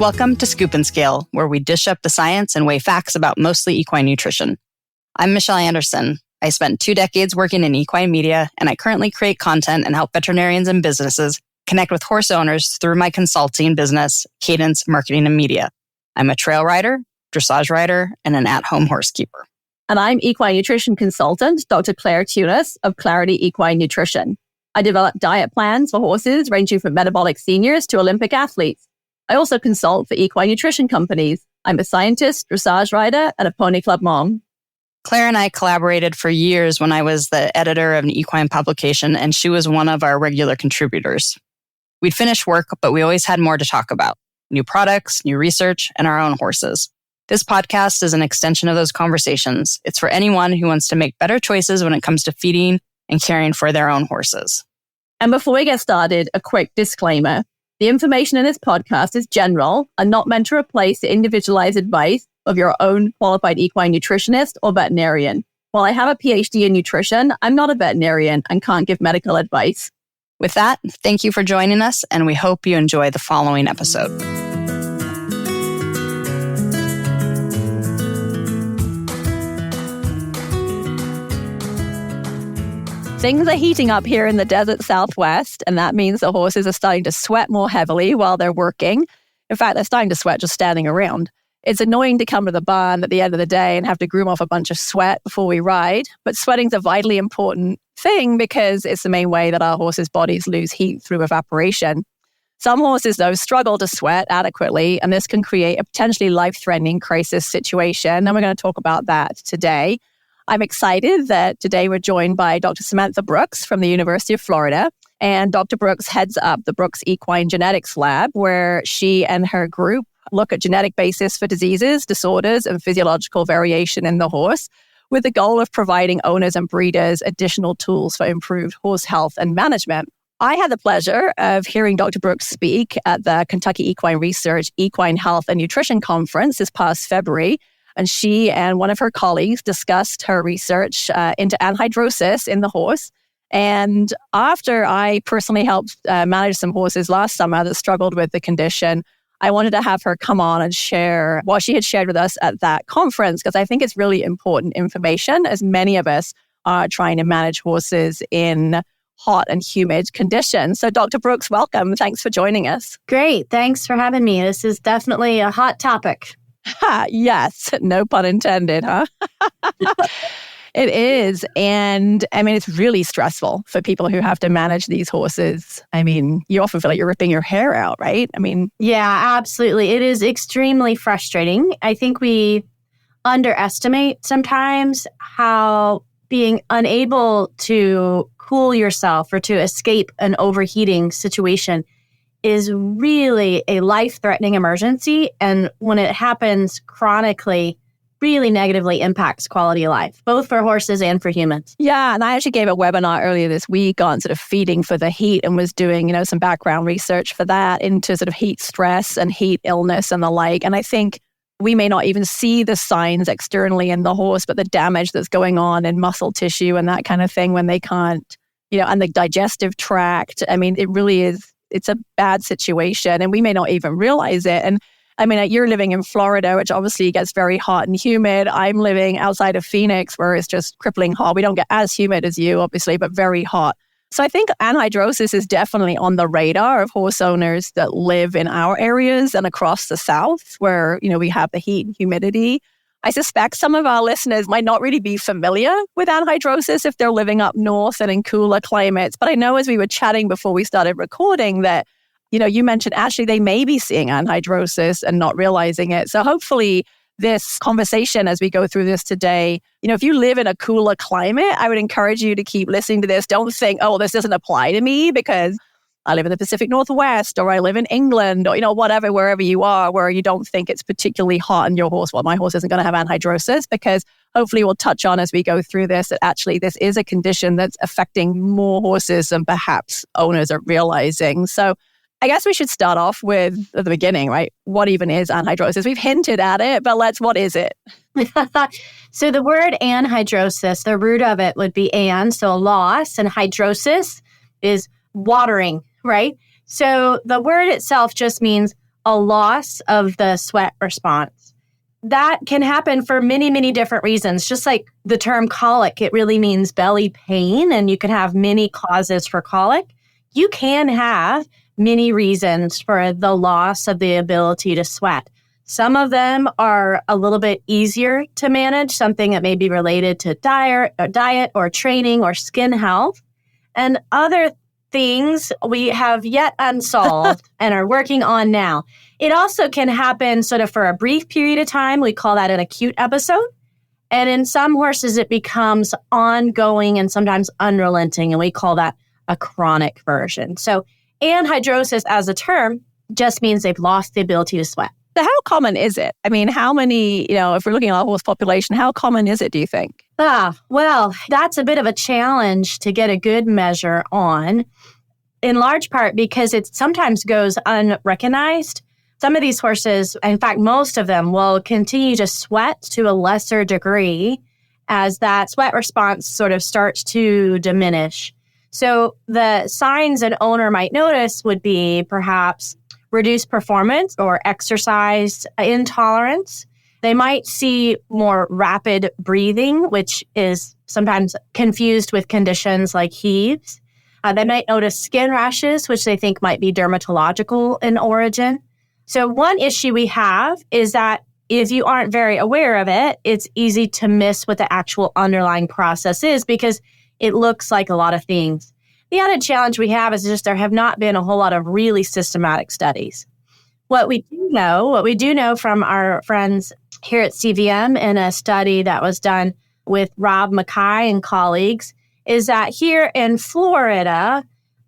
Welcome to Scoop and Scale, where we dish up the science and weigh facts about mostly equine nutrition. I'm Michelle Anderson. I spent 2 decades working in equine media, and I currently create content and help veterinarians and businesses connect with horse owners through my consulting business, Cadence Marketing and Media. I'm a trail rider, dressage rider, and an at-home horse keeper. And I'm equine nutrition consultant, Dr. Claire Tunis of Clarity Equine Nutrition. I develop diet plans for horses ranging from metabolic seniors to Olympic athletes. I also consult for equine nutrition companies. I'm a scientist, dressage rider, and a pony club mom. Claire and I collaborated for years when I was the editor of an equine publication, and she was one of our regular contributors. We'd finish work, but we always had more to talk about. New products, new research, and our own horses. This podcast is an extension of those conversations. It's for anyone who wants to make better choices when it comes to feeding and caring for their own horses. And before we get started, a quick disclaimer. The information in this podcast is general and not meant to replace the individualized advice of your own qualified equine nutritionist or veterinarian. While I have a PhD in nutrition, I'm not a veterinarian and can't give medical advice. With that, thank you for joining us, and we hope you enjoy the following episode. Things are heating up here in the desert Southwest, and that means the horses are starting to sweat more heavily while they're working. In fact, they're starting to sweat just standing around. It's annoying to come to the barn at the end of the day and have to groom off a bunch of sweat before we ride, but sweating's a vitally important thing because it's the main way that our horses' bodies lose heat through evaporation. Some horses, though, struggle to sweat adequately, and this can create a potentially life-threatening crisis situation, and we're going to talk about that today. I'm excited that today we're joined by Dr. Samantha Brooks from the University of Florida. And Dr. Brooks heads up the Brooks Equine Genetics Lab, where she and her group look at genetic basis for diseases, disorders, and physiological variation in the horse, with the goal of providing owners and breeders additional tools for improved horse health and management. I had the pleasure of hearing Dr. Brooks speak at the Kentucky Equine Research Equine Health and Nutrition Conference this past February. And she and one of her colleagues discussed her research into anhidrosis in the horse. And after I personally helped manage some horses last summer that struggled with the condition, I wanted to have her come on and share what she had shared with us at that conference, because I think it's really important information, as many of us are trying to manage horses in hot and humid conditions. So Dr. Brooks, welcome. Thanks for joining us. Great. Thanks for having me. This is definitely a hot topic. Yes, no pun intended, huh? It is. And I mean, it's really stressful for people who have to manage these horses. I mean, you often feel like you're ripping your hair out, right? I mean, yeah, absolutely. It is extremely frustrating. I think we underestimate sometimes how being unable to cool yourself or to escape an overheating situation is really a life-threatening emergency. And when it happens chronically, really negatively impacts quality of life, both for horses and for humans. Yeah, and I actually gave a webinar earlier this week on sort of feeding for the heat and was doing, some background research for that into sort of heat stress and heat illness and the like. And I think we may not even see the signs externally in the horse, but the damage that's going on in muscle tissue and that kind of thing when they can't, and the digestive tract. I mean, it really is. It's a bad situation and we may not even realize it. And I mean, you're living in Florida, which obviously gets very hot and humid. I'm living outside of Phoenix, where it's just crippling hot. We don't get as humid as you, obviously, but very hot. So I think anhidrosis is definitely on the radar of horse owners that live in our areas and across the South, where, we have the heat and humidity. I suspect some of our listeners might not really be familiar with anhidrosis if they're living up north and in cooler climates. But I know as we were chatting before we started recording that, you mentioned actually they may be seeing anhidrosis and not realizing it. So hopefully this conversation as we go through this today, if you live in a cooler climate, I would encourage you to keep listening to this. Don't think, oh, this doesn't apply to me because I live in the Pacific Northwest or I live in England or, whatever, wherever you are, where you don't think it's particularly hot in your horse. Well, my horse isn't going to have anhidrosis, because hopefully we'll touch on as we go through this that actually this is a condition that's affecting more horses than perhaps owners are realizing. So I guess we should start off with at the beginning, right? What even is anhidrosis? We've hinted at it, but what is it? So the word anhidrosis, the root of it would be so loss, and hydrosis is watering, right? So the word itself just means a loss of the sweat response. That can happen for many, many different reasons. Just like the term colic, it really means belly pain, and you can have many causes for colic. You can have many reasons for the loss of the ability to sweat. Some of them are a little bit easier to manage, something that may be related to diet or training or skin health. And other things we have yet unsolved and are working on now. It also can happen sort of for a brief period of time. We call that an acute episode. And in some horses, it becomes ongoing and sometimes unrelenting, and we call that a chronic version. So anhidrosis as a term just means they've lost the ability to sweat. So how common is it? I mean, how many, if we're looking at our horse population, how common is it, do you think? Well, that's a bit of a challenge to get a good measure on, in large part because it sometimes goes unrecognized. Some of these horses, in fact, most of them, will continue to sweat to a lesser degree as that sweat response sort of starts to diminish. So the signs an owner might notice would be perhaps reduced performance or exercise intolerance. They might see more rapid breathing, which is sometimes confused with conditions like heaves. They might notice skin rashes, which they think might be dermatological in origin. So one issue we have is that if you aren't very aware of it, it's easy to miss what the actual underlying process is because it looks like a lot of things. The other challenge we have is just there have not been a whole lot of really systematic studies. What we do know from our friends here at CVM in a study that was done with Rob Mackay and colleagues is that here in Florida,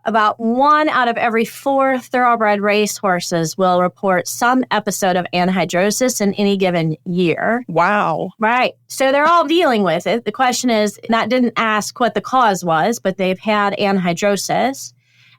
about 1 out of every 4 thoroughbred racehorses will report some episode of anhidrosis in any given year. Wow. Right. So they're all dealing with it. The question is, that didn't ask what the cause was, but they've had anhidrosis.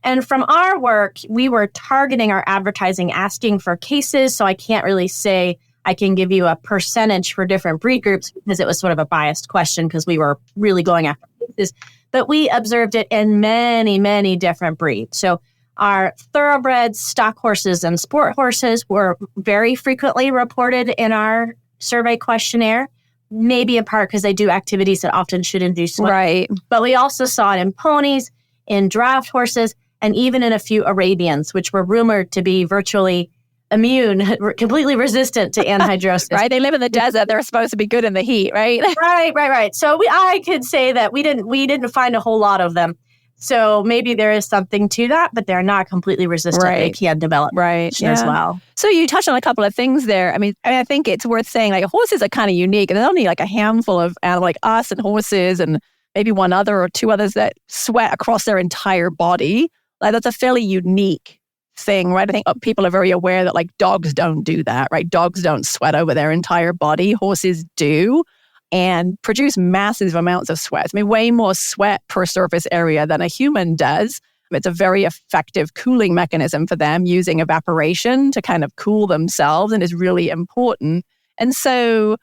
And from our work, we were targeting our advertising, asking for cases. So I can't really say I can give you a percentage for different breed groups because it was sort of a biased question because we were really going after cases. But we observed it in many, many different breeds. So our thoroughbreds, stock horses, and sport horses were very frequently reported in our survey questionnaire, maybe in part because they do activities that often should induce sweat. Right. But we also saw it in ponies, in draft horses, and even in a few Arabians, which were rumored to be virtually immune, completely resistant to anhidrosis. Right. They live in the desert. They're supposed to be good in the heat, right? Right. So I could say that we didn't find a whole lot of them. So maybe there is something to that, but they're not completely resistant. Right. They can develop as well. So you touched on a couple of things there. I mean, I think it's worth saying like horses are kind of unique, and there's only like a handful of animals like us and horses and maybe one other or two others that sweat across their entire body. Like that's a fairly unique thing, right? I think people are very aware that like dogs don't do that, right? Dogs don't sweat over their entire body. Horses do and produce massive amounts of sweat. I mean, way more sweat per surface area than a human does. It's a very effective cooling mechanism for them using evaporation to kind of cool themselves and is really important. And so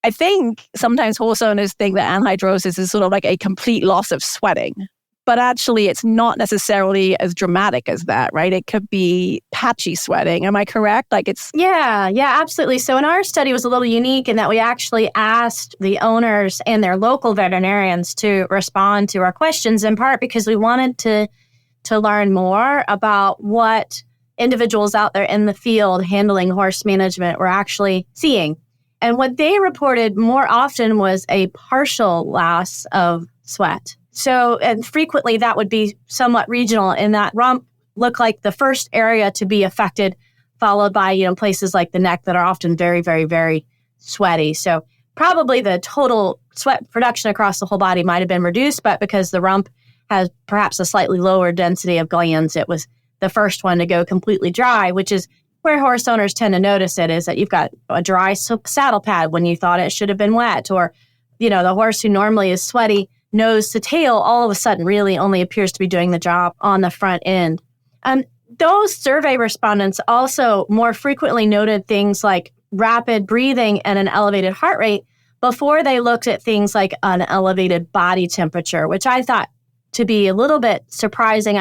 I think sometimes horse owners think that anhidrosis is sort of like a complete loss of sweating. But actually, it's not necessarily as dramatic as that, right? It could be patchy sweating. Am I correct? Like it's... Yeah, absolutely. So in our study, it was a little unique in that we actually asked the owners and their local veterinarians to respond to our questions, in part because we wanted to learn more about what individuals out there in the field handling horse management were actually seeing. And what they reported more often was a partial loss of sweat. So, and frequently that would be somewhat regional in that rump looked like the first area to be affected, followed by, places like the neck that are often very, very, very sweaty. So probably the total sweat production across the whole body might have been reduced, but because the rump has perhaps a slightly lower density of glands, it was the first one to go completely dry, which is where horse owners tend to notice it, is that you've got a dry saddle pad when you thought it should have been wet, or, the horse who normally is sweaty nose to tail all of a sudden really only appears to be doing the job on the front end. Those survey respondents also more frequently noted things like rapid breathing and an elevated heart rate before they looked at things like an elevated body temperature, which I thought to be a little bit surprising.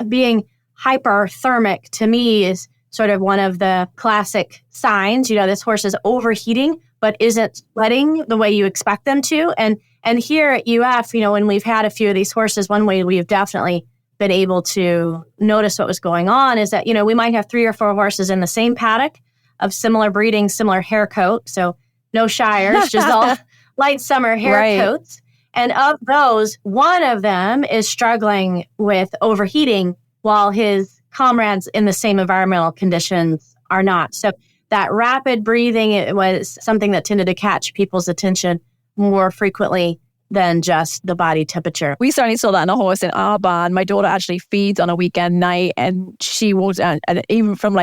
Being hyperthermic to me is sort of one of the classic signs. This horse is overheating, but isn't sweating the way you expect them to. And here at UF, when we've had a few of these horses, one way we've definitely been able to notice what was going on is that, we might have 3 or 4 horses in the same paddock of similar breeding, similar hair coat. So no Shires, just all light summer hair coats. And of those, one of them is struggling with overheating while his comrades in the same environmental conditions are not. So that rapid breathing, it was something that tended to catch people's attention more frequently than just the body temperature. We certainly saw that in a horse in our barn. My daughter actually feeds on a weekend night, and she walks down, and even from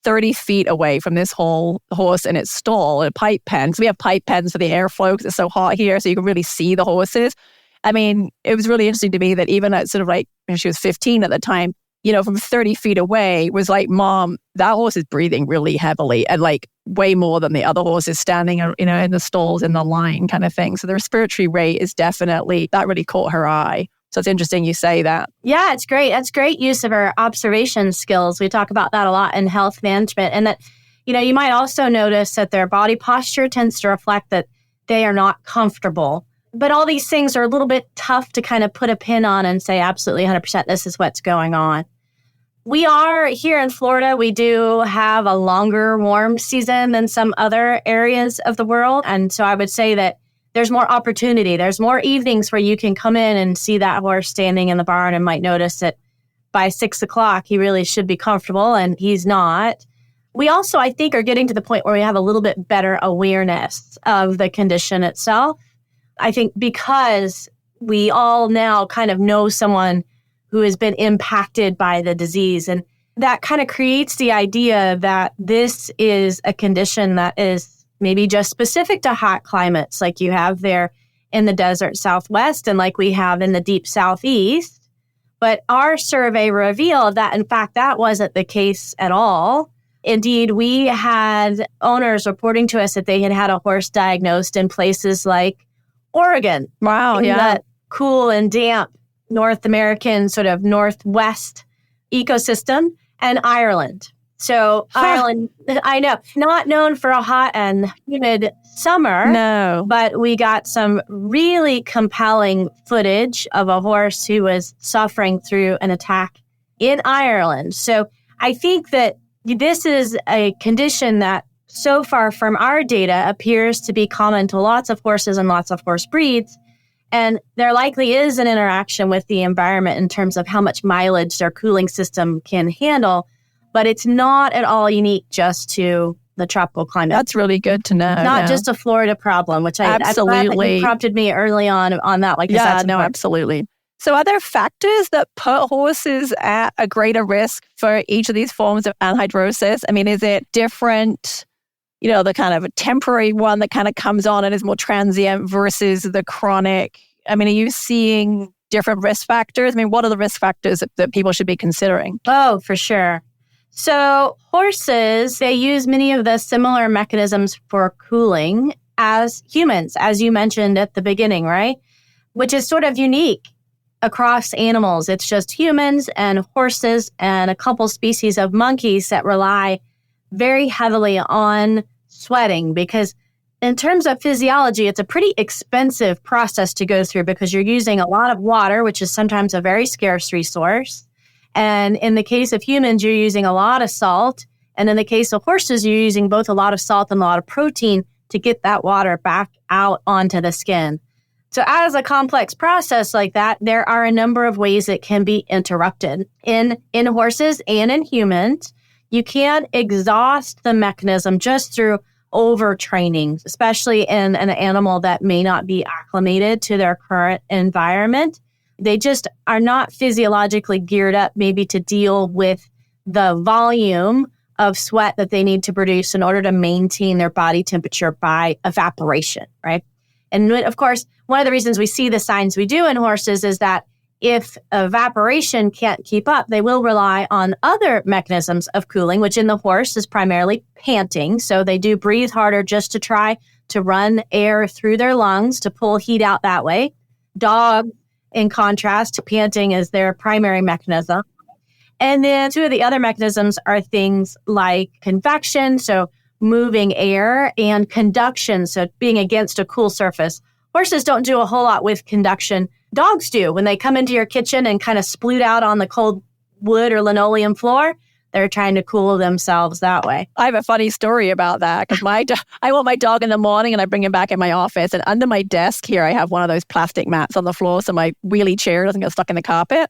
30 feet away from this whole horse in its stall, a pipe pen. So we have pipe pens for the airflow because it's so hot here, so you can really see the horses. I mean, it was really interesting to me that even at sort of when she was 15 at the time, from 30 feet away was like, Mom, that horse is breathing really heavily and way more than the other horses standing, in the stalls in the line kind of thing. So the respiratory rate is definitely, that really caught her eye. So it's interesting you say that. Yeah, it's great. That's great use of our observation skills. We talk about that a lot in health management. And that, you might also notice that their body posture tends to reflect that they are not comfortable. But all these things are a little bit tough to kind of put a pin on and say, absolutely 100%, this is what's going on. We are here in Florida. We do have a longer warm season than some other areas of the world. And so I would say that there's more opportunity. There's more evenings where you can come in and see that horse standing in the barn and might notice that by 6 o'clock, he really should be comfortable and he's not. We also, I think, are getting to the point where we have a little bit better awareness of the condition itself. I think because we all now kind of know someone who has been impacted by the disease. And that kind of creates the idea that this is a condition that is maybe just specific to hot climates like you have there in the desert Southwest and like we have in the deep Southeast. But our survey revealed that, in fact, that wasn't the case at all. Indeed, we had owners reporting to us that they had had a horse diagnosed in places like Oregon. Wow, in yeah. That cool and damp North American sort of Northwest ecosystem, and Ireland. So Ireland, I know, not known for a hot and humid summer. No. But we got some really compelling footage of a horse who was suffering through an attack in Ireland. So I think that this is a condition that so far from our data appears to be common to lots of horses and lots of horse breeds. And there likely is an interaction with the environment in terms of how much mileage their cooling system can handle, but it's not at all unique just to the tropical climate. That's really good to know. Not just a Florida problem, which absolutely you prompted me early on that. Absolutely. So are there factors that put horses at a greater risk for each of these forms of anhidrosis? I mean, is it different, the kind of a temporary one that kind of comes on and is more transient versus the chronic? I mean, are you seeing different risk factors? I mean, what are the risk factors that people should be considering? Oh, for sure. So horses, they use many of the similar mechanisms for cooling as humans, as you mentioned at the beginning, right? Which is sort of unique across animals. It's just humans and horses and a couple species of monkeys that rely very heavily on sweating, because in terms of physiology, it's a pretty expensive process to go through because you're using a lot of water, which is sometimes a very scarce resource. And in the case of humans, you're using a lot of salt. And in the case of horses, you're using both a lot of salt and a lot of protein to get that water back out onto the skin. So as a complex process like that, there are a number of ways it can be interrupted. In horses and in humans, you can't exhaust the mechanism just through overtraining, especially in an animal that may not be acclimated to their current environment. They just are not physiologically geared up maybe to deal with the volume of sweat that they need to produce in order to maintain their body temperature by evaporation, right? And of course, one of the reasons we see the signs we do in horses is that if evaporation can't keep up, they will rely on other mechanisms of cooling, which in the horse is primarily panting. So they do breathe harder just to try to run air through their lungs to pull heat out that way. Dog, in contrast, panting is their primary mechanism. And then two of the other mechanisms are things like convection, so moving air, and conduction, so being against a cool surface. Horses don't do a whole lot with conduction. Dogs do. When they come into your kitchen and kind of sploot out on the cold wood or linoleum floor, they're trying to cool themselves that way. I have a funny story about that because I want my dog in the morning and I bring him back in my office. And under my desk here, I have one of those plastic mats on the floor so my wheelie chair doesn't get stuck in the carpet.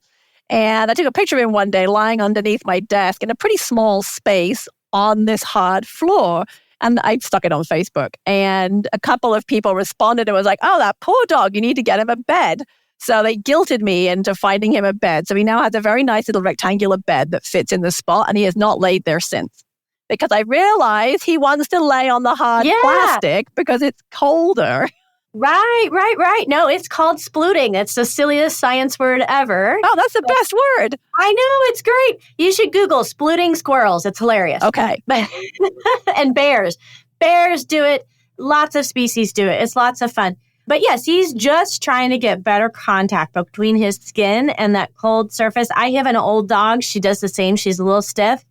And I took a picture of him one day lying underneath my desk in a pretty small space on this hard floor. And I stuck it on Facebook. And a couple of people responded and was like, oh, that poor dog, you need to get him a bed. So they guilted me into finding him a bed. So he now has a very nice little rectangular bed that fits in the spot, and he has not laid there since. Because I realize he wants to lay on the hard plastic because it's colder. Right. No, it's called splooting. It's the silliest science word ever. Oh, that's the best word. I know, it's great. You should Google splooting squirrels. It's hilarious. Okay. And bears. Bears do it. Lots of species do it. It's lots of fun. But yes, he's just trying to get better contact between his skin and that cold surface. I have an old dog. She does the same. She's a little stiff.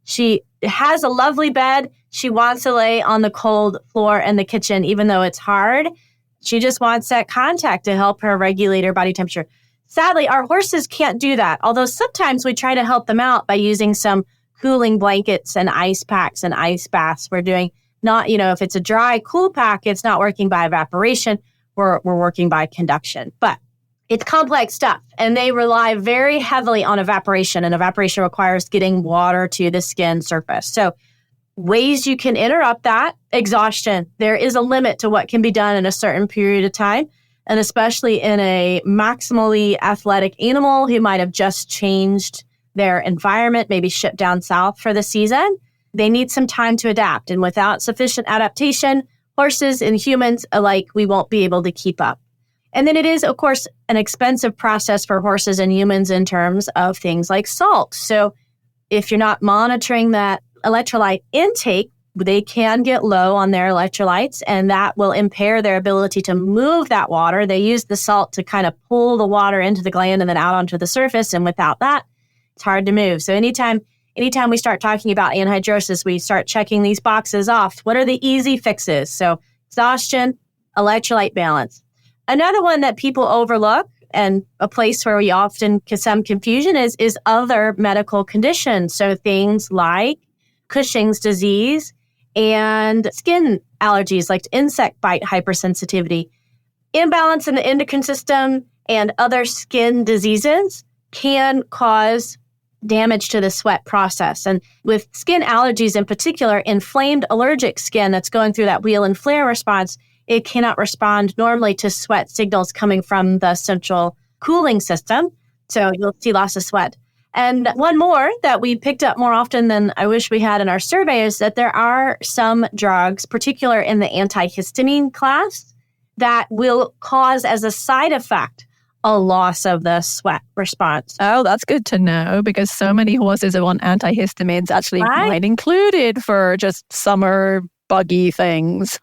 She has a lovely bed. She wants to lay on the cold floor in the kitchen, even though it's hard. She just wants that contact to help her regulate her body temperature. Sadly, our horses can't do that, although sometimes we try to help them out by using some cooling blankets and ice packs and ice baths. We're doing not, if it's a dry, cool pack, it's not working by evaporation. We're working by conduction. But it's complex stuff, and they rely very heavily on evaporation, and evaporation requires getting water to the skin surface. So ways you can interrupt that: exhaustion. There is a limit to what can be done in a certain period of time, and especially in a maximally athletic animal who might have just changed their environment, maybe shipped down south for the season. They need some time to adapt, and without sufficient adaptation, horses and humans alike, we won't be able to keep up. And then it is, of course, an expensive process for horses and humans in terms of things like salt. So if you're not monitoring that electrolyte intake, they can get low on their electrolytes, and that will impair their ability to move that water. They use the salt to kind of pull the water into the gland and then out onto the surface. And without that, it's hard to move. So anytime we start talking about anhidrosis, we start checking these boxes off. What are the easy fixes? So exhaustion, electrolyte balance. Another one that people overlook, and a place where we often get some confusion, is other medical conditions. So things like Cushing's disease and skin allergies like insect bite hypersensitivity. Imbalance in the endocrine system and other skin diseases can cause damage to the sweat process. And with skin allergies in particular, inflamed allergic skin that's going through that wheel and flare response, it cannot respond normally to sweat signals coming from the central cooling system. So you'll see loss of sweat. And one more that we picked up more often than I wish we had in our survey is that there are some drugs, particular in the antihistamine class, that will cause as a side effect a loss of the sweat response. Oh, that's good to know, because so many horses are on antihistamines, actually might included for just summer buggy things.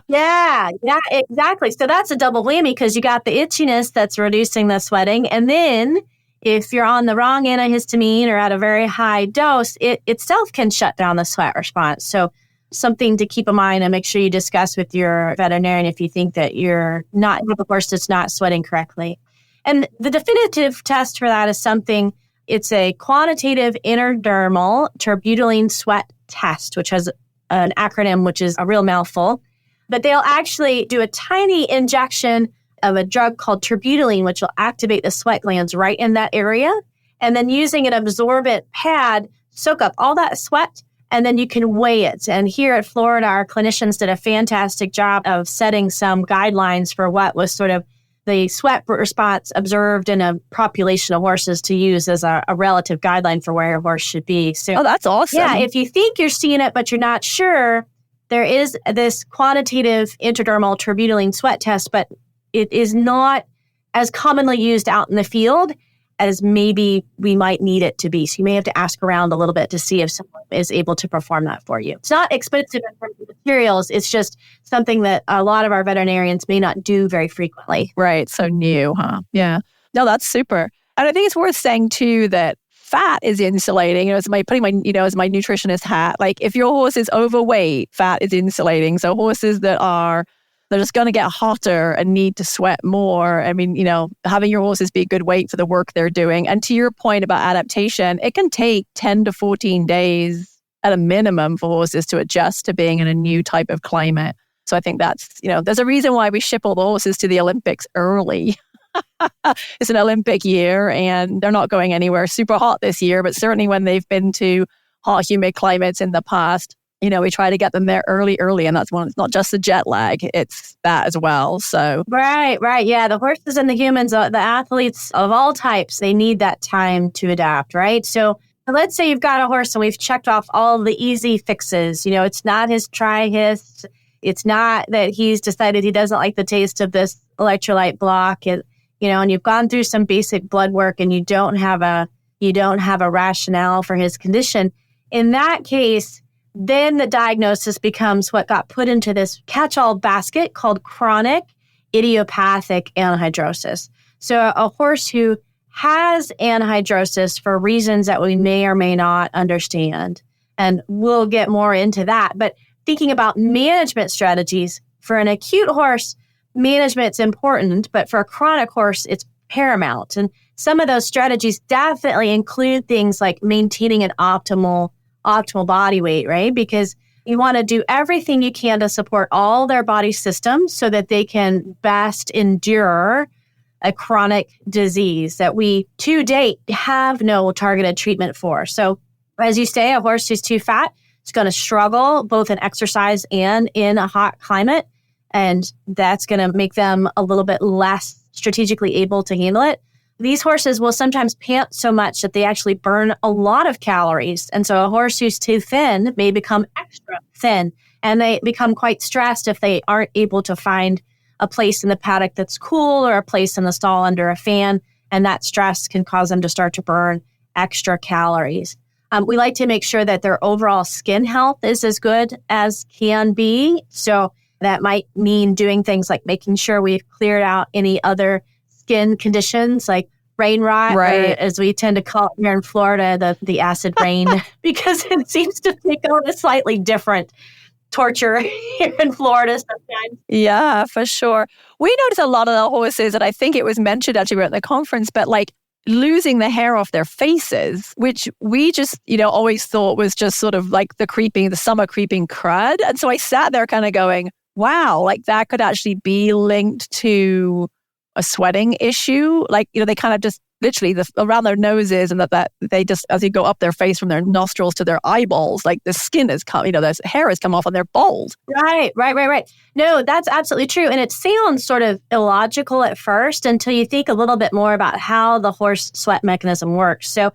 Yeah, exactly. So that's a double whammy, because you got the itchiness that's reducing the sweating. And then if you're on the wrong antihistamine or at a very high dose, it itself can shut down the sweat response. So something to keep in mind, and make sure you discuss with your veterinarian if you think that you have a horse that's not sweating correctly. And the definitive test for that is it's a quantitative intradermal terbutaline sweat test, which has an acronym, which is a real mouthful. But they'll actually do a tiny injection of a drug called terbutaline, which will activate the sweat glands right in that area. And then using an absorbent pad, soak up all that sweat, and then you can weigh it. And here at Florida, our clinicians did a fantastic job of setting some guidelines for what was sort of the sweat response observed in a population of horses to use as a relative guideline for where a horse should be. So, that's awesome. Yeah, if you think you're seeing it, but you're not sure, there is this quantitative intradermal terbutaline sweat test, but it is not as commonly used out in the field as maybe we might need it to be. So you may have to ask around a little bit to see if someone is able to perform that for you. It's not expensive in terms of materials. It's just something that a lot of our veterinarians may not do very frequently. Right. So new, huh? Yeah. No, that's super. And I think it's worth saying too that fat is insulating. It's putting my, as my nutritionist hat. Like if your horse is overweight, fat is insulating. So horses they're just going to get hotter and need to sweat more. I mean, having your horses be good weight for the work they're doing. And to your point about adaptation, it can take 10 to 14 days at a minimum for horses to adjust to being in a new type of climate. So I think that's, there's a reason why we ship all the horses to the Olympics early. It's an Olympic year and they're not going anywhere super hot this year, but certainly when they've been to hot, humid climates in the past, we try to get them there early. And that's one, it's not just the jet lag, it's that as well. So Right. Yeah. The horses and the humans, the athletes of all types, they need that time to adapt, right? So let's say you've got a horse and we've checked off all the easy fixes. It's not his tri-hist. It's not that he's decided he doesn't like the taste of this electrolyte block. And you've gone through some basic blood work and you don't have a rationale for his condition. In that case, then the diagnosis becomes what got put into this catch-all basket called chronic idiopathic anhidrosis. So a horse who has anhidrosis for reasons that we may or may not understand. And we'll get more into that. But thinking about management strategies for an acute horse, management's important, but for a chronic horse, it's paramount. And some of those strategies definitely include things like maintaining an optimal body weight, right? Because you want to do everything you can to support all their body systems so that they can best endure a chronic disease that we, to date, have no targeted treatment for. So as you say, a horse who's too fat is going to struggle both in exercise and in a hot climate. And that's going to make them a little bit less strategically able to handle it. These horses will sometimes pant so much that they actually burn a lot of calories. And so a horse who's too thin may become extra thin. And they become quite stressed if they aren't able to find a place in the paddock that's cool or a place in the stall under a fan. And that stress can cause them to start to burn extra calories. We like to make sure that their overall skin health is as good as can be. So that might mean doing things like making sure we've cleared out any other skin conditions like rain rot, right, or as we tend to call it here in Florida, the acid rain, because it seems to take on a slightly different torture here in Florida sometimes. Yeah, for sure. We noticed a lot of the horses, and I think it was mentioned actually at the conference, but like losing the hair off their faces, which we just, always thought was just sort of like the summer creeping crud. And so I sat there kind of going, wow, like that could actually be linked to a sweating issue. Like, they kind of just literally around their noses, and that they just, as you go up their face from their nostrils to their eyeballs, like the skin has come, their hair has come off and they're bald. Right. No, that's absolutely true. And it sounds sort of illogical at first until you think a little bit more about how the horse sweat mechanism works. So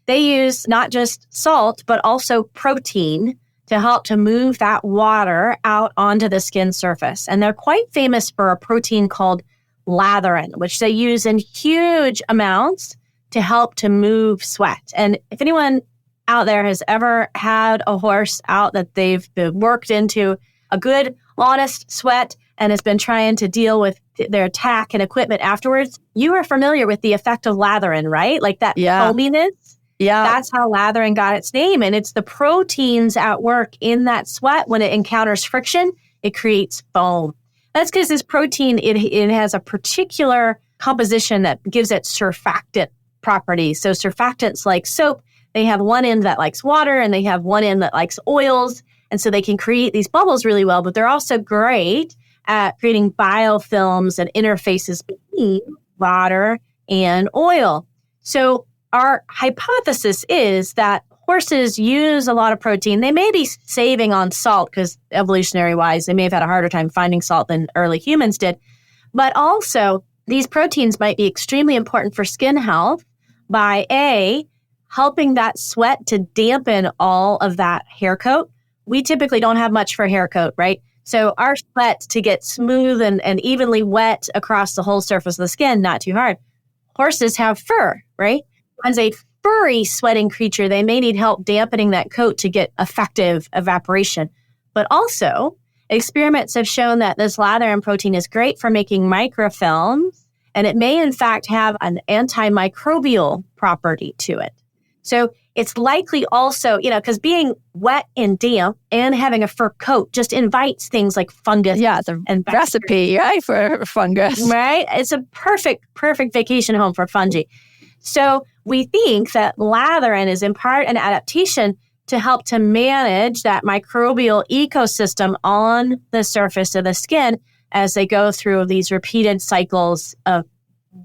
they use not just salt, but also protein to help to move that water out onto the skin surface. And they're quite famous for a protein called latherine, which they use in huge amounts to help to move sweat. And if anyone out there has ever had a horse out that they've been worked into a good, honest sweat and has been trying to deal with their tack and equipment afterwards, you are familiar with the effect of latherine, right? Like that foaminess. Yeah. That's how latherine got its name. And it's the proteins at work in that sweat. When it encounters friction, it creates foam. That's because this protein, it has a particular composition that gives it surfactant properties. So surfactants like soap, they have one end that likes water and they have one end that likes oils. And so they can create these bubbles really well, but they're also great at creating biofilms and interfaces between water and oil. So our hypothesis is that horses use a lot of protein. They may be saving on salt because evolutionary-wise, they may have had a harder time finding salt than early humans did. But also, these proteins might be extremely important for skin health by A, helping that sweat to dampen all of that hair coat. We typically don't have much for hair coat, right? So our sweat to get smooth and evenly wet across the whole surface of the skin, not too hard. Horses have fur, right? As a furry sweating creature, they may need help dampening that coat to get effective evaporation. But also, experiments have shown that this latherine protein is great for making microfilms, and it may in fact have an antimicrobial property to it. So it's likely also, because being wet and damp and having a fur coat just invites things like fungus. Yeah, it's a recipe, right, for fungus. Right? It's a perfect vacation home for fungi. So we think that latherin is in part an adaptation to help to manage that microbial ecosystem on the surface of the skin as they go through these repeated cycles of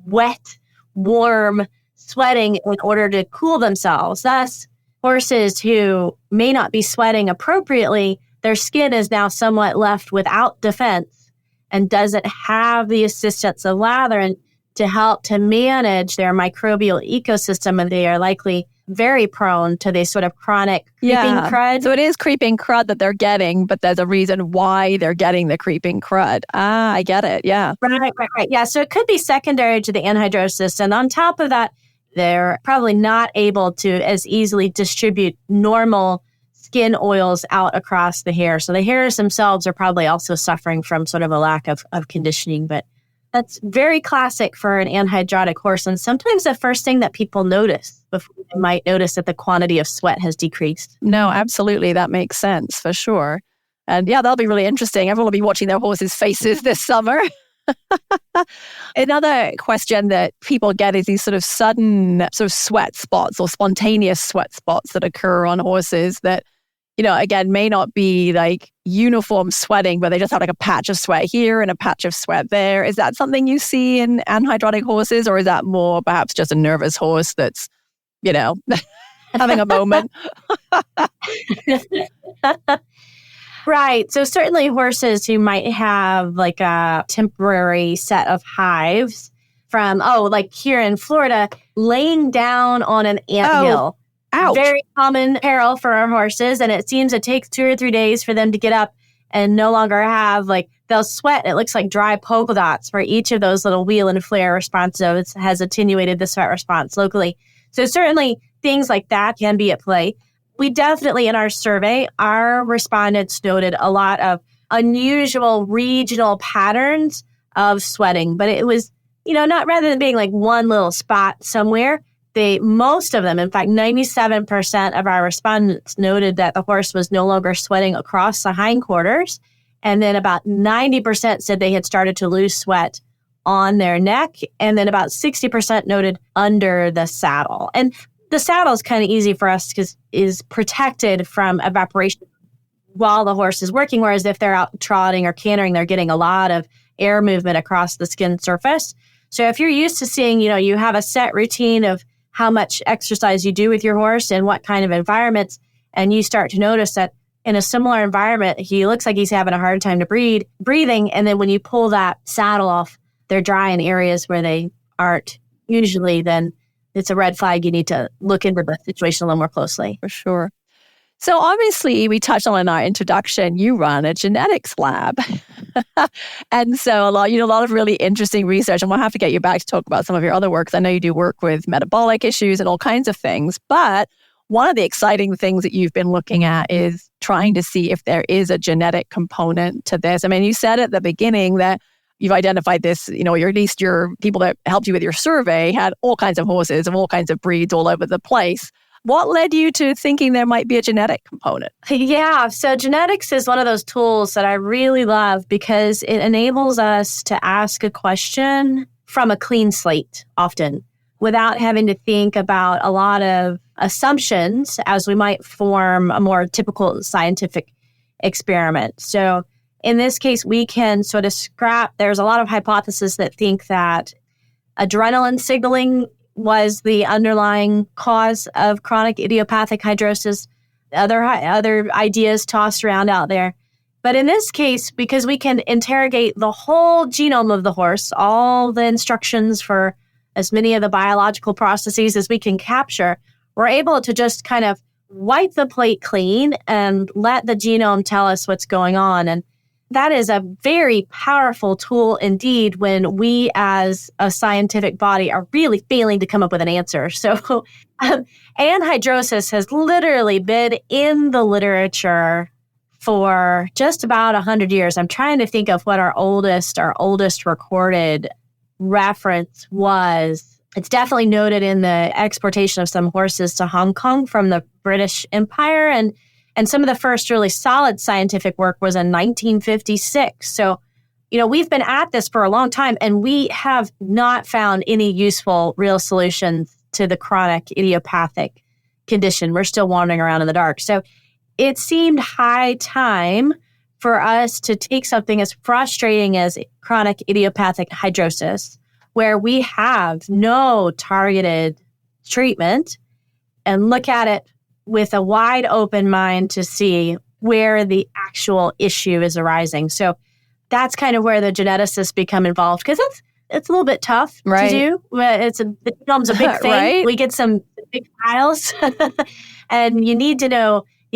wet, warm sweating in order to cool themselves. Thus, horses who may not be sweating appropriately, their skin is now somewhat left without defense and doesn't have the assistance of latherin to help to manage their microbial ecosystem, and they are likely very prone to this sort of chronic creeping crud. So it is creeping crud that they're getting, but there's a reason why they're getting the creeping crud. I get it. Yeah. Right. Yeah. So it could be secondary to the anhidrosis. And on top of that, they're probably not able to as easily distribute normal skin oils out across the hair. So the hairs themselves are probably also suffering from sort of a lack of conditioning. But that's very classic for an anhydrotic horse. And sometimes the first thing that people notice before they might notice that the quantity of sweat has decreased. No, absolutely. That makes sense for sure. And yeah, that'll be really interesting. Everyone will be watching their horses' faces this summer. Another question that people get is these sort of sudden sort of sweat spots or spontaneous sweat spots that occur on horses that, again, may not be like uniform sweating, but they just have like a patch of sweat here and a patch of sweat there. Is that something you see in anhydrotic horses, or is that more perhaps just a nervous horse that's, having a moment? Right. So certainly horses who might have like a temporary set of hives from, like here in Florida, laying down on an anthill. Ouch. Very common peril for our horses. And it seems it takes 2 or 3 days for them to get up and no longer have they'll sweat. It looks like dry polka dots where each of those little wheel and flare responses has attenuated the sweat response locally. So certainly things like that can be at play. We definitely, in our survey, our respondents noted a lot of unusual regional patterns of sweating. But it was, not rather than being like one little spot somewhere, most of them, in fact, 97% of our respondents noted that the horse was no longer sweating across the hindquarters. And then about 90% said they had started to lose sweat on their neck. And then about 60% noted under the saddle. And the saddle is kind of easy for us because is protected from evaporation while the horse is working, whereas if they're out trotting or cantering, they're getting a lot of air movement across the skin surface. So if you're used to seeing, you have a set routine of how much exercise you do with your horse and what kind of environments, and you start to notice that in a similar environment, he looks like he's having a hard time to breathing, and then when you pull that saddle off, they're dry in areas where they aren't usually, then it's a red flag. You need to look into the situation a little more closely. For sure. So obviously, we touched on in our introduction, you run a genetics lab. And so a lot of really interesting research, and we'll have to get you back to talk about some of your other work, because I know you do work with metabolic issues and all kinds of things. But one of the exciting things that you've been looking at is trying to see if there is a genetic component to this. I mean, you said at the beginning that you've identified this, or at least your people that helped you with your survey had all kinds of horses of all kinds of breeds all over the place. What led you to thinking there might be a genetic component? Yeah, so genetics is one of those tools that I really love because it enables us to ask a question from a clean slate often without having to think about a lot of assumptions as we might form a more typical scientific experiment. So in this case, we can sort of there's a lot of hypotheses that think that adrenaline signaling was the underlying cause of chronic idiopathic hidrosis. Other ideas tossed around out there. But in this case, because we can interrogate the whole genome of the horse, all the instructions for as many of the biological processes as we can capture, we're able to just kind of wipe the plate clean and let the genome tell us what's going on. And that is a very powerful tool indeed when we as a scientific body are really failing to come up with an answer. So anhidrosis has literally been in the literature for just about 100 years. I'm trying to think of what our oldest recorded reference was. It's definitely noted in the exportation of some horses to Hong Kong from the British Empire. And some of the first really solid scientific work was in 1956. So, we've been at this for a long time, and we have not found any useful real solutions to the chronic idiopathic condition. We're still wandering around in the dark. So it seemed high time for us to take something as frustrating as chronic idiopathic hydrosis, where we have no targeted treatment, and look at it with a wide open mind to see where the actual issue is arising. So that's kind of where the geneticists become involved, because it's a little bit tough to do. It becomes a big thing. Right. We get some big files and you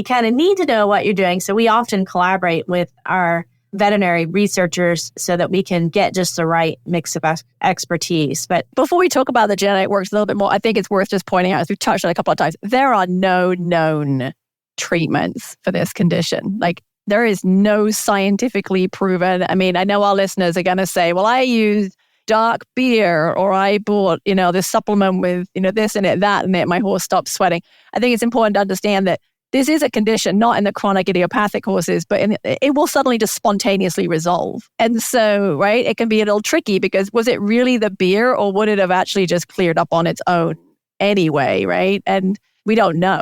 kind of need to know what you're doing. So we often collaborate with our veterinary researchers so that we can get just the right mix of expertise. But before we talk about the genetic works a little bit more, I think it's worth just pointing out, as we've touched on a couple of times, there are no known treatments for this condition. Like, there is no scientifically proven. I mean, I know our listeners are going to say, well, I use dark beer, or I bought, this supplement with, this in it, that in it, my horse stopped sweating. I think it's important to understand that this is a condition, not in the chronic idiopathic horses, but it will suddenly just spontaneously resolve. And so, right, it can be a little tricky, because was it really the beer, or would it have actually just cleared up on its own anyway, right? And we don't know,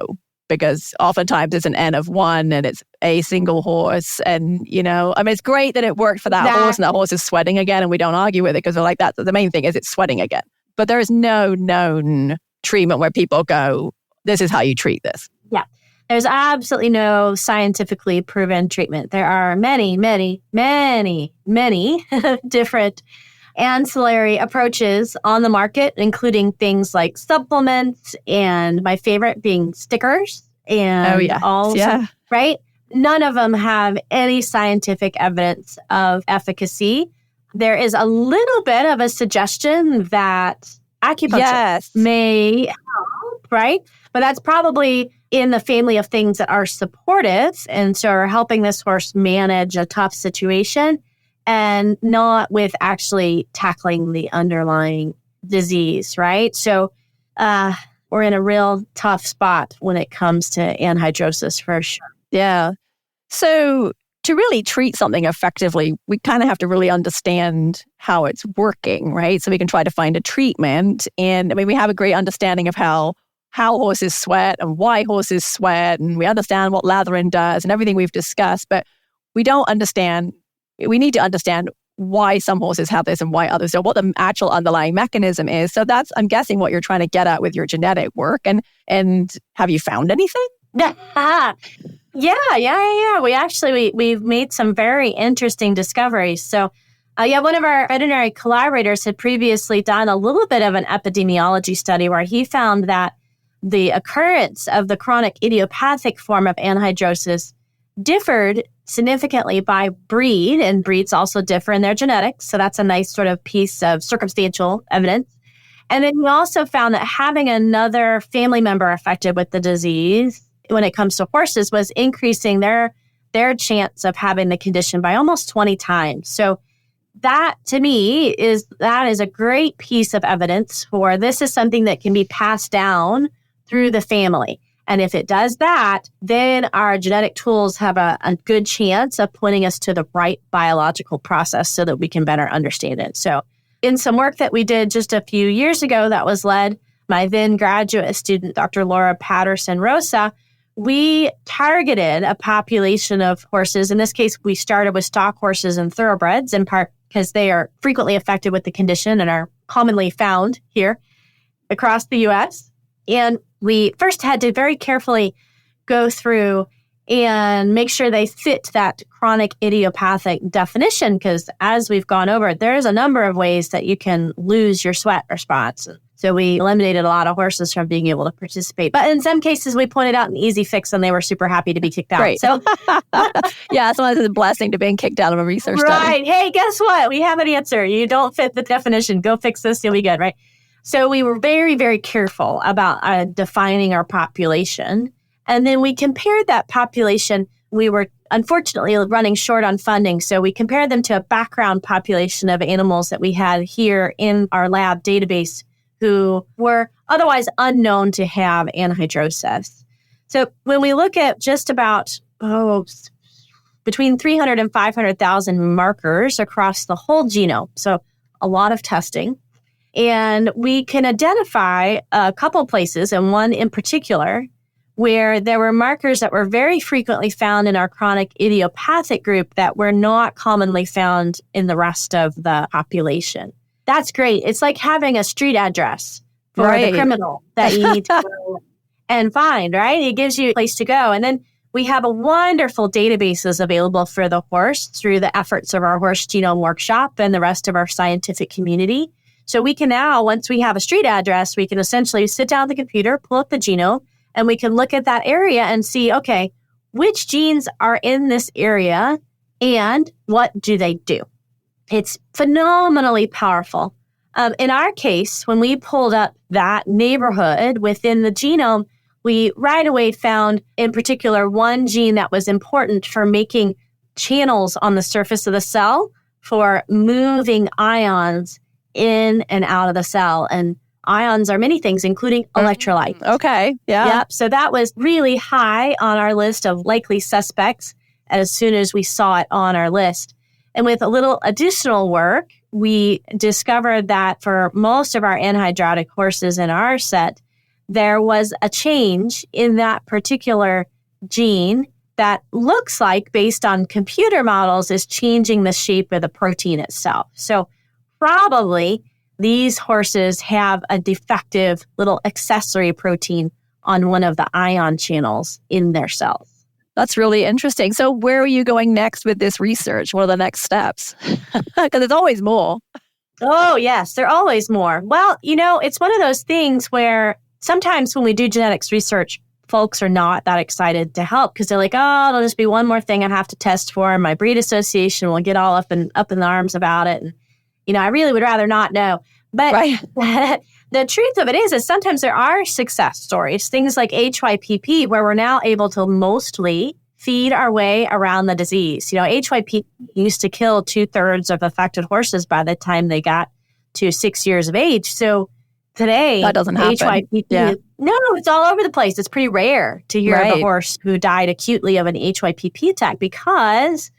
because oftentimes it's an N of one and it's a single horse. And, it's great that it worked for that horse, and that horse is sweating again, and we don't argue with it, because we're like, that's the main thing is it's sweating again. But there is no known treatment where people go, this is how you treat this. Yeah. There's absolutely no scientifically proven treatment. There are many, many, many, many different ancillary approaches on the market, including things like supplements, and my favorite being stickers. And right? None of them have any scientific evidence of efficacy. There is a little bit of a suggestion that acupuncture may help, right? But that's probably in the family of things that are supportive, and so are helping this horse manage a tough situation, and not with actually tackling the underlying disease, right? So we're in a real tough spot when it comes to anhidrosis, for sure. Yeah. So to really treat something effectively, we kind of have to really understand how it's working, right? So we can try to find a treatment. And we have a great understanding of how horses sweat and why horses sweat, and we understand what lathering does and everything we've discussed, but we need to understand why some horses have this and why others don't, what the actual underlying mechanism is. So that's, I'm guessing, what you're trying to get at with your genetic work. And have you found anything? Yeah. We've made some very interesting discoveries. So one of our veterinary collaborators had previously done a little bit of an epidemiology study where he found that the occurrence of the chronic idiopathic form of anhidrosis differed significantly by breed, and breeds also differ in their genetics. So that's a nice sort of piece of circumstantial evidence. And then we also found that having another family member affected with the disease when it comes to horses was increasing their chance of having the condition by almost 20 times. So that, to me, is a great piece of evidence for this is something that can be passed down through the family. And if it does that, then our genetic tools have a good chance of pointing us to the right biological process so that we can better understand it. So in some work that we did just a few years ago that was led by then graduate student, Dr. Laura Patterson-Rosa, we targeted a population of horses. In this case, we started with stock horses and thoroughbreds, in part because they are frequently affected with the condition and are commonly found here across the U.S. And we first had to very carefully go through and make sure they fit that chronic idiopathic definition, because as we've gone over it, there's a number of ways that you can lose your sweat response. So we eliminated a lot of horses from being able to participate. But in some cases, we pointed out an easy fix and they were super happy to be kicked out. Great. So yeah, sometimes it's a blessing to being kicked out of a research study. Right. Hey, guess what? We have an answer. You don't fit the definition. Go fix this. You'll be good, right? So we were very, very careful about defining our population. And then we compared that population. We were unfortunately running short on funding. So we compared them to a background population of animals that we had here in our lab database who were otherwise unknown to have anhidrosis. So when we look at just about between 300 and 500,000 markers across the whole genome, so a lot of testing, and we can identify a couple places, and one in particular, where there were markers that were very frequently found in our chronic idiopathic group that were not commonly found in the rest of the population. That's great. It's like having a street address for the criminal that you need to go and find, right? It gives you a place to go. And then we have a wonderful databases available for the horse through the efforts of our Horse Genome Workshop and the rest of our scientific community. So we can now, once we have a street address, we can essentially sit down at the computer, pull up the genome, and we can look at that area and see, okay, which genes are in this area and what do they do? It's phenomenally powerful. In our case, when we pulled up that neighborhood within the genome, we right away found in particular one gene that was important for making channels on the surface of the cell for moving ions in and out of the cell. And ions are many things, including electrolytes. Okay. Yeah. Yep. So that was really high on our list of likely suspects as soon as we saw it on our list. And with a little additional work, we discovered that for most of our anhidrotic horses in our set, there was a change in that particular gene that looks like, based on computer models, is changing the shape of the protein itself. So probably these horses have a defective little accessory protein on one of the ion channels in their cells. That's really interesting. So where are you going next with this research? What are the next steps? Because there's always more. Oh, yes, there are always more. Well, it's one of those things where sometimes when we do genetics research, folks are not that excited to help because they're like, oh, it'll just be one more thing I have to test for. And my breed association will get all up in arms about it. And, I really would rather not know. But the truth of it is sometimes there are success stories, things like HYPP, where we're now able to mostly feed our way around the disease. HYPP used to kill 2/3 of affected horses by the time they got to 6 years of age. So today, that doesn't happen. HYPP, no, it's all over the place. It's pretty rare to hear of a horse who died acutely of an HYPP attack because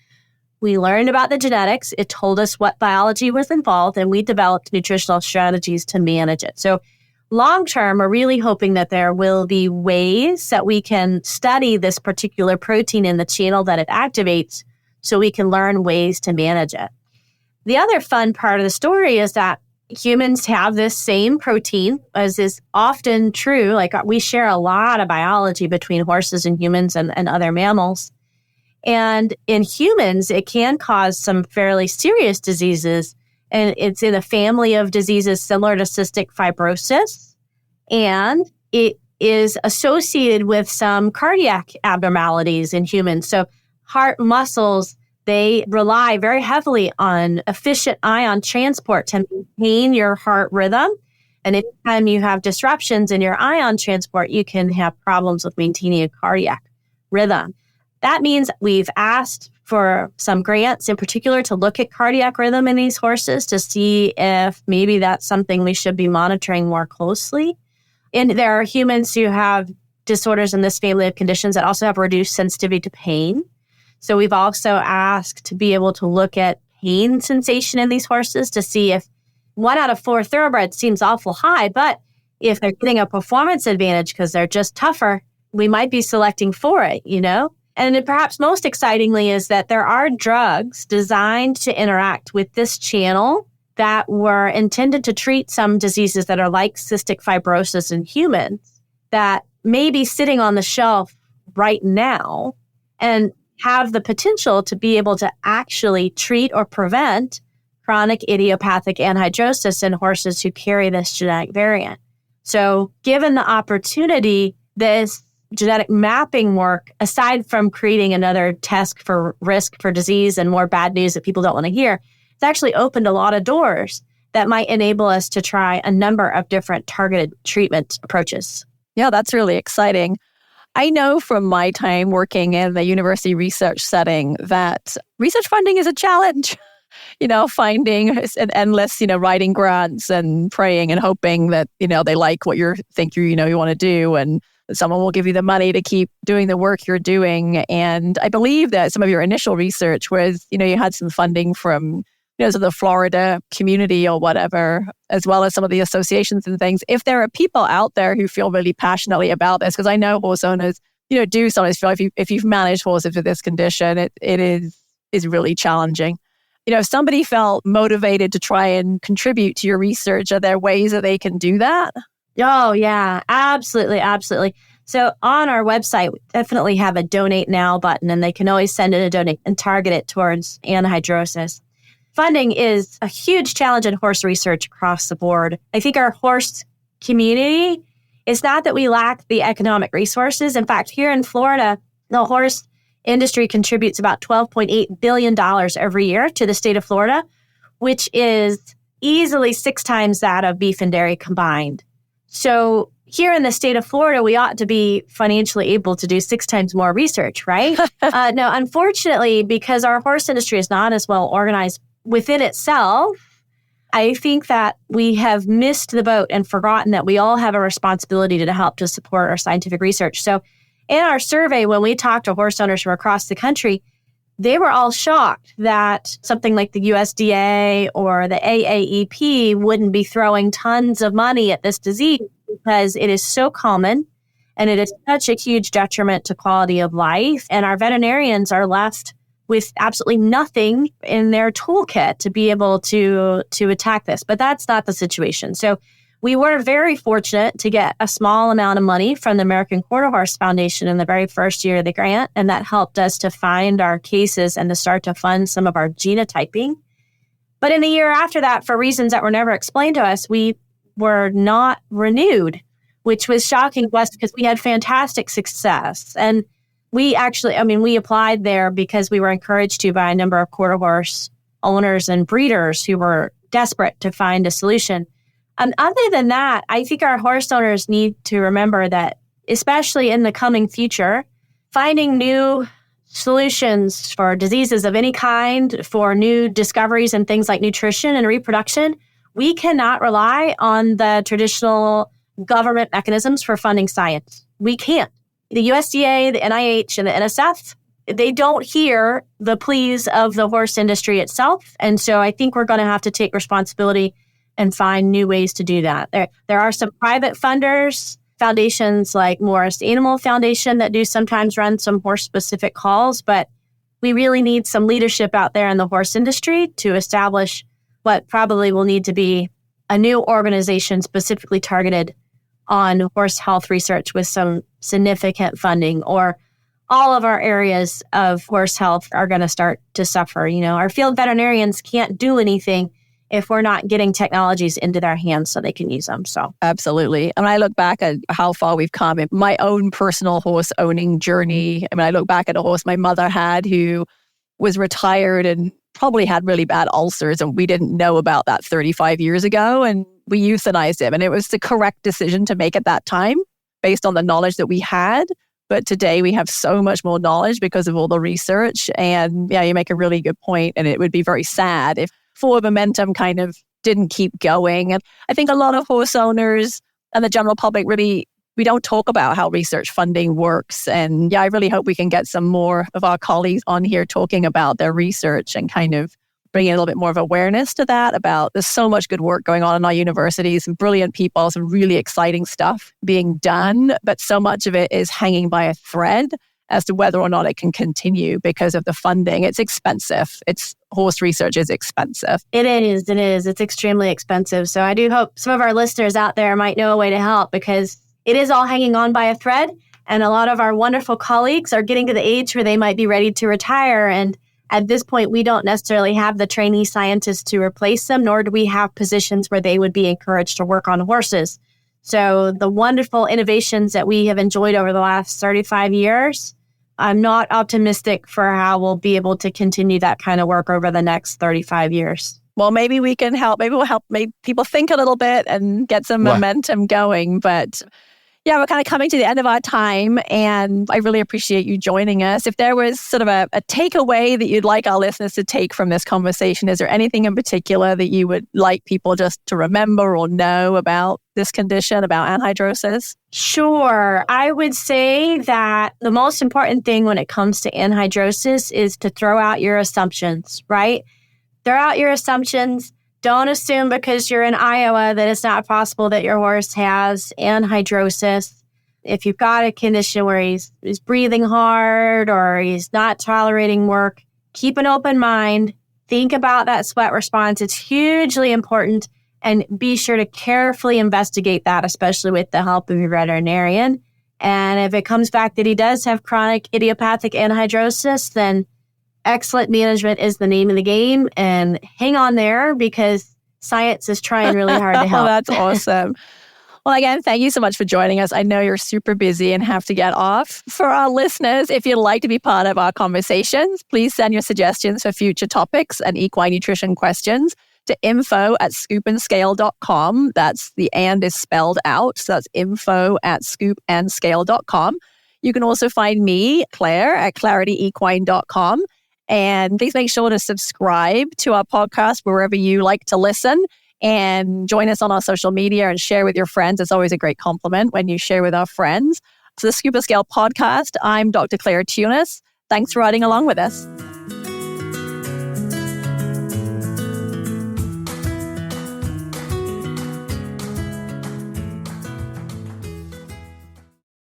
we learned about the genetics. It told us what biology was involved, and we developed nutritional strategies to manage it. So long term, we're really hoping that there will be ways that we can study this particular protein in the channel that it activates so we can learn ways to manage it. The other fun part of the story is that humans have this same protein, as is often true. Like we share a lot of biology between horses and humans and other mammals. And in humans, it can cause some fairly serious diseases. And it's in a family of diseases similar to cystic fibrosis. And it is associated with some cardiac abnormalities in humans. So heart muscles, they rely very heavily on efficient ion transport to maintain your heart rhythm. And anytime you have disruptions in your ion transport, you can have problems with maintaining a cardiac rhythm. That means we've asked for some grants in particular to look at cardiac rhythm in these horses to see if maybe that's something we should be monitoring more closely. And there are humans who have disorders in this family of conditions that also have reduced sensitivity to pain. So we've also asked to be able to look at pain sensation in these horses to see if 1 out of 4 thoroughbreds seems awful high, but if they're getting a performance advantage because they're just tougher, we might be selecting for it, And perhaps most excitingly is that there are drugs designed to interact with this channel that were intended to treat some diseases that are like cystic fibrosis in humans that may be sitting on the shelf right now and have the potential to be able to actually treat or prevent chronic idiopathic anhidrosis in horses who carry this genetic variant. So given the opportunity, this genetic mapping work, aside from creating another test for risk for disease and more bad news that people don't want to hear, it's actually opened a lot of doors that might enable us to try a number of different targeted treatment approaches. Yeah, that's really exciting. I know from my time working in the university research setting that research funding is a challenge. finding and endless, writing grants and praying and hoping that, they like what you want to do, and someone will give you the money to keep doing the work you're doing. And I believe that some of your initial research was, you had some funding from, so the Florida community or whatever, as well as some of the associations and things. If there are people out there who feel really passionately about this, because I know horse owners, do sometimes feel if you've managed horses with this condition, it is really challenging. If somebody felt motivated to try and contribute to your research, are there ways that they can do that? Oh, yeah, absolutely. Absolutely. So on our website, we definitely have a donate now button, and they can always send in a donate and target it towards anhidrosis. Funding is a huge challenge in horse research across the board. I think our horse community, it's not that we lack the economic resources. In fact, here in Florida, the horse industry contributes about $12.8 billion every year to the state of Florida, which is easily 6 times that of beef and dairy combined. So here in the state of Florida, we ought to be financially able to do 6 times more research, right? No, unfortunately, because our horse industry is not as well organized within itself, I think that we have missed the boat and forgotten that we all have a responsibility to help to support our scientific research. So in our survey, when we talked to horse owners from across the country, they were all shocked that something like the USDA or the AAEP wouldn't be throwing tons of money at this disease because it is so common and it is such a huge detriment to quality of life. And our veterinarians are left with absolutely nothing in their toolkit to be able to attack this. But that's not the situation. So we were very fortunate to get a small amount of money from the American Quarter Horse Foundation in the very first year of the grant, and that helped us to find our cases and to start to fund some of our genotyping. But in the year after that, for reasons that were never explained to us, we were not renewed, which was shocking to us because we had fantastic success. And we actually, we applied there because we were encouraged to by a number of quarter horse owners and breeders who were desperate to find a solution. Other than that, I think our horse owners need to remember that, especially in the coming future, finding new solutions for diseases of any kind, for new discoveries in things like nutrition and reproduction, we cannot rely on the traditional government mechanisms for funding science. We can't. The USDA, the NIH, and the NSF, they don't hear the pleas of the horse industry itself. And so I think we're going to have to take responsibility and find new ways to do that. There are some private funders, foundations like Morris Animal Foundation that do sometimes run some horse-specific calls, but we really need some leadership out there in the horse industry to establish what probably will need to be a new organization specifically targeted on horse health research with some significant funding, or all of our areas of horse health are going to start to suffer. Our field veterinarians can't do anything if we're not getting technologies into their hands so they can use them. So absolutely. And I look back at how far we've come in my own personal horse owning journey. I look back at a horse my mother had who was retired and probably had really bad ulcers, and we didn't know about that 35 years ago, and we euthanized him. And it was the correct decision to make at that time based on the knowledge that we had. But today we have so much more knowledge because of all the research. And yeah, you make a really good point. And it would be very sad if forward momentum kind of didn't keep going. And I think a lot of horse owners and the general public really, we don't talk about how research funding works. And yeah, I really hope we can get some more of our colleagues on here talking about their research and kind of bringing a little bit more of awareness to that, about there's so much good work going on in our universities, some brilliant people, some really exciting stuff being done, but so much of it is hanging by a thread as to whether or not it can continue because of the funding. It's expensive. Horse research is expensive. It is. It's extremely expensive. So I do hope some of our listeners out there might know a way to help, because it is all hanging on by a thread. And a lot of our wonderful colleagues are getting to the age where they might be ready to retire. And at this point, we don't necessarily have the trainee scientists to replace them, nor do we have positions where they would be encouraged to work on horses. So the wonderful innovations that we have enjoyed over the last 35 years, I'm not optimistic for how we'll be able to continue that kind of work over the next 35 years. Well, maybe we can help. Maybe we'll help make people think a little bit and get some momentum going. But Yeah, we're kind of coming to the end of our time, and I really appreciate you joining us. If there was sort of a takeaway that you'd like our listeners to take from this conversation, is there anything in particular that you would like people just to remember or know about this condition, about anhidrosis? Sure. I would say that the most important thing when it comes to anhidrosis is to throw out your assumptions, right? Throw out your assumptions. Don't assume because you're in Iowa that it's not possible that your horse has anhidrosis. If you've got a condition where he's breathing hard or he's not tolerating work, keep an open mind. Think about that sweat response. It's hugely important, and be sure to carefully investigate that, especially with the help of your veterinarian. And if it comes back that he does have chronic idiopathic anhidrosis, then excellent management is the name of the game, and hang on there because science is trying really hard to help. Oh, that's awesome. Well, again, thank you so much for joining us. I know you're super busy and have to get off. For our listeners, if you'd like to be part of our conversations, please send your suggestions for future topics and equine nutrition questions to info@scoopandscale.com. That's the and is spelled out. So that's info@scoopandscale.com. You can also find me, Claire, at clarityequine.com. And please make sure to subscribe to our podcast wherever you like to listen, and join us on our social media and share with your friends. It's always a great compliment when you share with our friends. So the Scoop and Scale podcast, I'm Dr. Claire Tunis. Thanks for riding along with us.